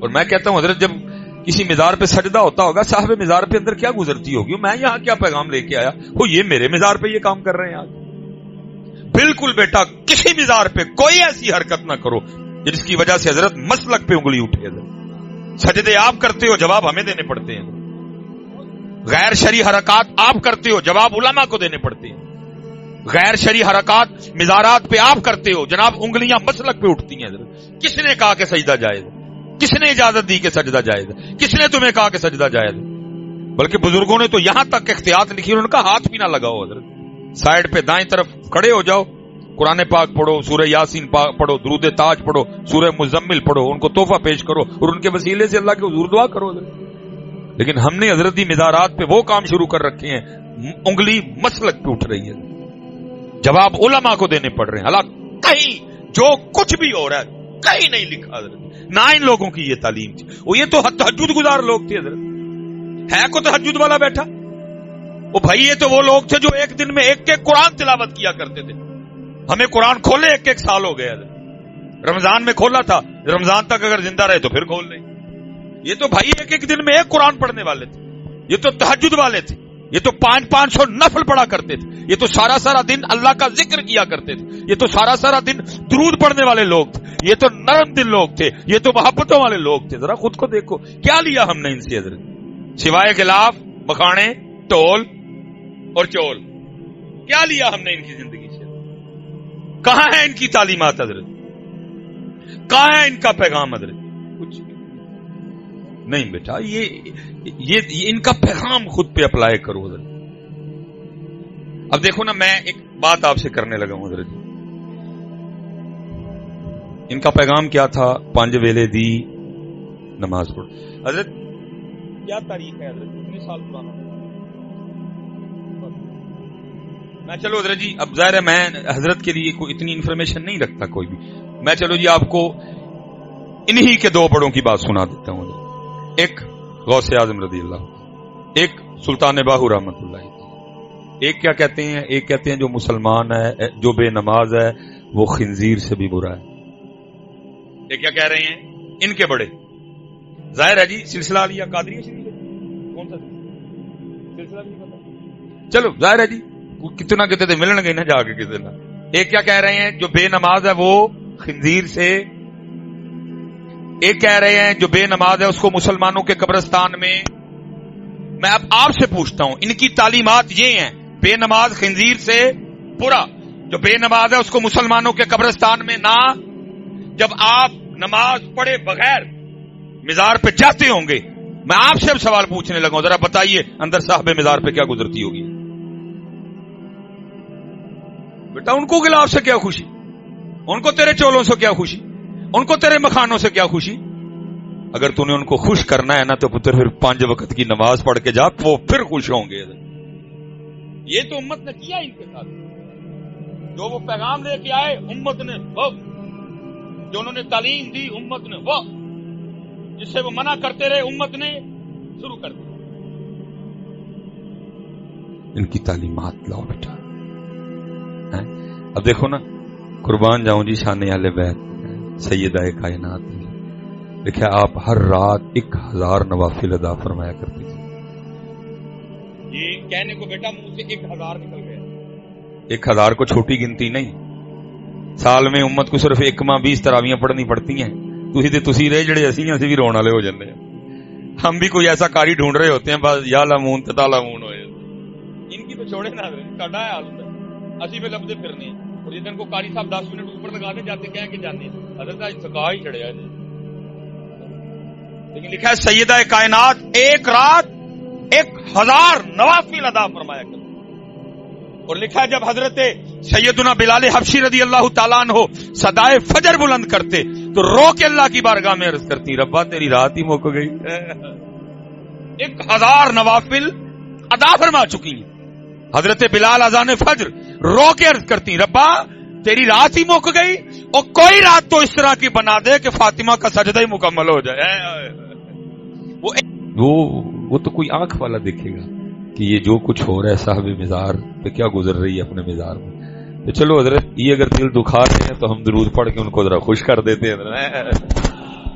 اور میں کہتا ہوں حضرت جب کسی مزار پہ سجدہ ہوتا ہوگا صاحب مزار پہ اندر کیا گزرتی ہوگی، میں یہاں کیا پیغام لے کے آیا وہ یہ میرے مزار پہ یہ کام کر رہے ہیں آج۔ بالکل بیٹا کسی مزار پہ کوئی ایسی حرکت نہ کرو جس کی وجہ سے حضرت مسلک پہ انگلی اٹھے۔ حضرت سجدے آپ کرتے ہو، جواب ہمیں دینے پڑتے ہیں۔ غیر شرعی حرکات آپ کرتے ہو، جواب علماء کو دینے پڑتے ہیں۔ غیر شرعی حرکات مزارات پہ آپ کرتے ہو، جناب انگلیاں مسلک پہ اٹھتی ہیں۔ حضرت کس نے کہا کہ سجدہ جائز ہے؟ کس نے اجازت دی کہ سجدہ جائز ہے؟ کس نے تمہیں کہا کہ سجدہ جائز ہے؟ بلکہ بزرگوں نے تو یہاں تک احتیاط لکھی، ان کا ہاتھ بھی نہ لگاؤ۔ حضرت سائڈ پہ دائیں طرف کھڑے ہو جاؤ، قرآن پاک پڑھو، سورہ یاسین پڑھو، درود تاج پڑھو، سورہ مزمل پڑھو، ان کو تحفہ پیش کرو اور ان کے وسیلے سے اللہ کے حضور دعا کرو۔ لیکن ہم نے حضرتی مزارات پہ وہ کام شروع کر رکھے ہیں، انگلی مسلک پہ اٹھ رہی ہے، جواب علماء کو دینے پڑ رہے ہیں۔ اللہ کہیں جو کچھ بھی ہو رہا ہے کہیں نہیں لکھا حضرت، نہ ان لوگوں کی یہ تعلیم تھی۔ وہ یہ تو تہجد گزار لوگ تھے حضرت، ہے کو تہجد والا بیٹھا؟ وہ بھائی یہ تو وہ لوگ تھے جو ایک دن میں ایک ایک قرآن تلاوت کیا کرتے تھے۔ ہمیں قرآن کھولے ایک ایک سال ہو گیا حضرت، رمضان میں کھولا تھا، رمضان تک اگر زندہ رہے تو پھر کھول لیں۔ یہ تو بھائی ایک ایک دن میں ایک قرآن پڑھنے والے تھے، یہ تو تہجد والے تھے، یہ تو 500 نفل پڑھا کرتے تھے، یہ تو سارا سارا دن اللہ کا ذکر کیا کرتے تھے، یہ تو سارا سارا دن درود پڑھنے والے لوگ تھے، یہ تو نرم دل لوگ تھے، یہ تو محبتوں والے لوگ تھے۔ ذرا خود کو دیکھو کیا لیا ہم نے ان سے حضرت، سوائے غلاف، مکھانے، ٹول اور چول، کیا لیا ہم نے ان کی زندگی سے؟ کہاں ہے ان کی تعلیمات حضرت؟ کہاں ہے ان کا پیغام حضرت؟ کچھ نہیں بیٹا، یہ ان کا پیغام خود پہ اپلائی کرو حضرت۔ اب دیکھو نا، میں ایک بات آپ سے کرنے لگا ہوں حضرت، ان کا پیغام کیا تھا؟ 5 ویلے دی نماز پڑھ۔ حضرت کیا تاریخ ہے حضرت؟ کتنے سال پرانا؟ میں چلو حضرت جی، اب ظاہر ہے میں حضرت کے لیے کوئی اتنی انفارمیشن نہیں رکھتا کوئی بھی، میں چلو جی آپ کو انہی کے 2 بڑوں کی بات سنا دیتا ہوں حضرت۔ ایک غوث اعظم رضی اللہ، ایک سلطان باہو رحمت اللہ۔ ایک کیا کہتے ہیں؟ ایک کہتے ہیں جو مسلمان ہے، جو بے نماز ہے وہ خنزیر سے بھی برا ہے۔ ایک کیا کہہ رہے ہیں ان کے بڑے؟ ظاہر ہے جی سلسلہ علیہ قادریہ شریف کون سا سلسلہ بھی پتا؟ چلو ظاہر ہے جی کتنا کہتے تھے، ملن گئے نا جا کے کسی نہ۔ ایک کیا کہہ رہے ہیں جو بے نماز ہے وہ خنزیر سے، ایک کہہ رہے ہیں جو بے نماز ہے اس کو مسلمانوں کے قبرستان میں۔ میں اب آپ سے پوچھتا ہوں، ان کی تعلیمات یہ ہیں بے نماز خنزیر سے برا، جو بے نماز ہے اس کو مسلمانوں کے قبرستان میں نہ۔ جب آپ نماز پڑھے بغیر مزار پہ جاتے ہوں گے، میں آپ سے اب سوال پوچھنے لگا ہوں، ذرا بتائیے اندر صاحب مزار پہ کیا گزرتی ہوگی؟ بیٹا ان کو غلاف سے کیا خوشی، ان کو تیرے چولوں سے کیا خوشی، ان کو تیرے مکھانوں سے کیا خوشی؟ اگر تو نے ان کو خوش کرنا ہے نا تو پتر پھر 5 وقت کی نماز پڑھ کے جا، وہ پھر خوش ہوں گے۔ یہ تو امت نے کیا ان کے ساتھ، جو وہ پیغام لے کے آئے امت نے وہ، جو انہوں نے تعلیم دی امت نے وہ، جس سے وہ منع کرتے رہے امت نے شروع کر دیا۔ ان کی تعلیمات لاؤ بیٹا۔ اب دیکھو نا، قربان جاؤں جی شان اہل بیت سیدہ کائنات، دیکھا آپ ہر رات 1000 نوافل ادا فرمایا کرتی تھی۔ یہ کہنے کو بیٹا منہ سے 1000 نکل گیا، 1000 کو چھوٹی گنتی نہیں، سال میں امت کو صرف 1 ماہ 20 تراویاں پڑھنی پڑتی ہیں۔ تسی رہے جڑے اسی بھی رونے والے ہو جاتے ہیں، ہم بھی کوئی ایسا کاری ڈھونڈ رہے ہوتے ہیں بس یا لامون تتا لامون ہوئے۔ ان کی تو چھوڑے نہ کاڈا ہے حال ہوتا، اسی پہ لبدے پھرنے ہیں، اور جن کو قاری صاحب 10 منٹ اوپر لگا دے جاتے کہیں کہ جانے حضرت آج تھکا ہی چڑھیا جی۔ لیکن لکھا ہے سیدہ کائنات ایک رات 1000 نوافل ادا فرمایا کرتے، اور لکھا ہے جب حضرت سیدنا بلال حبشی رضی اللہ تعالیٰ عنہ صدائے فجر بلند کرتے تو رو کے اللہ کی بارگاہ میں عرض کرتی، ربا تیری رات ہی مک گئی۔ 1000 نوافل ادا فرما چکی ہیں حضرت بلال اذان فجر، رو کے عرض کرتی، ربا تیری رات ہی مک گئی، اور کوئی رات تو اس طرح کی بنا دے کہ فاطمہ کا سجدہ ہی مکمل ہو جائے۔ وہ تو کوئی آنکھ والا دیکھے گا کہ یہ جو کچھ ہو رہا ہے صاحب مزار پہ کیا گزر رہی ہے اپنے مزار میں۔ تو چلو حضرت یہ اگر دل دکھا رہے ہیں تو ہم درود پڑھ کے ان کو ذرا خوش کر دیتے ہیں۔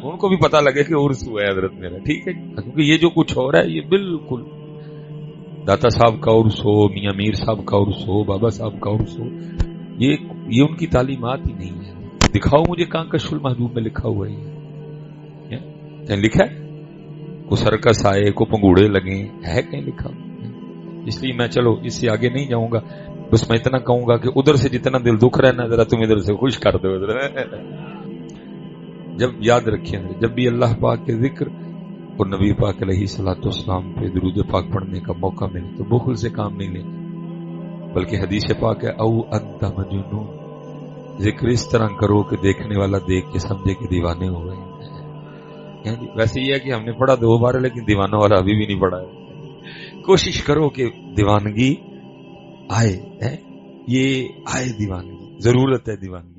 ان کو بھی پتا لگے کہ عرس ہوا ہے حضرت میرا. ٹھیک ہے, کیونکہ یہ جو کچھ ہو رہا ہے یہ بالکل داتا صاحب کا عرس ہو, میاں میر صاحب کا عرس ہو, بابا صاحب کا عرس ہو, یہ ان کی تعلیمات ہی نہیں ہے. دکھاؤ مجھے کہاں کشف المحبوب میں لکھا ہوا ہے, لکھا ہے کو سرکس آئے, کو پنگوڑے لگے, ہے کہیں لکھا؟ اس لیے میں چلو اس سے آگے نہیں جاؤں گا, بس میں اتنا کہوں گا کہ ادھر سے جتنا دل دکھ رہا ہے نا ذرا تم ادھر سے خوش کر دو. جب یاد رکھیں, جب بھی اللہ پاک کے ذکر اور نبی پاک علیہ الصلوۃ والسلام پہ درود پاک پڑھنے کا موقع ملے تو بخل سے کام نہیں لینا, بلکہ حدیث پاک ہے او انت مجنون, ذکر اس طرح کرو کہ دیکھنے والا دیکھ کے سمجھے کہ دیوانے ہو گئے. ویسے یہ ہے کہ ہم نے پڑھا 2 بار لیکن دیوانوں والا ابھی بھی نہیں پڑھا ہے. کوشش کرو کہ دیوانگی آئے, یہ آئے دیوانگی, ضرورت ہے دیوانگی.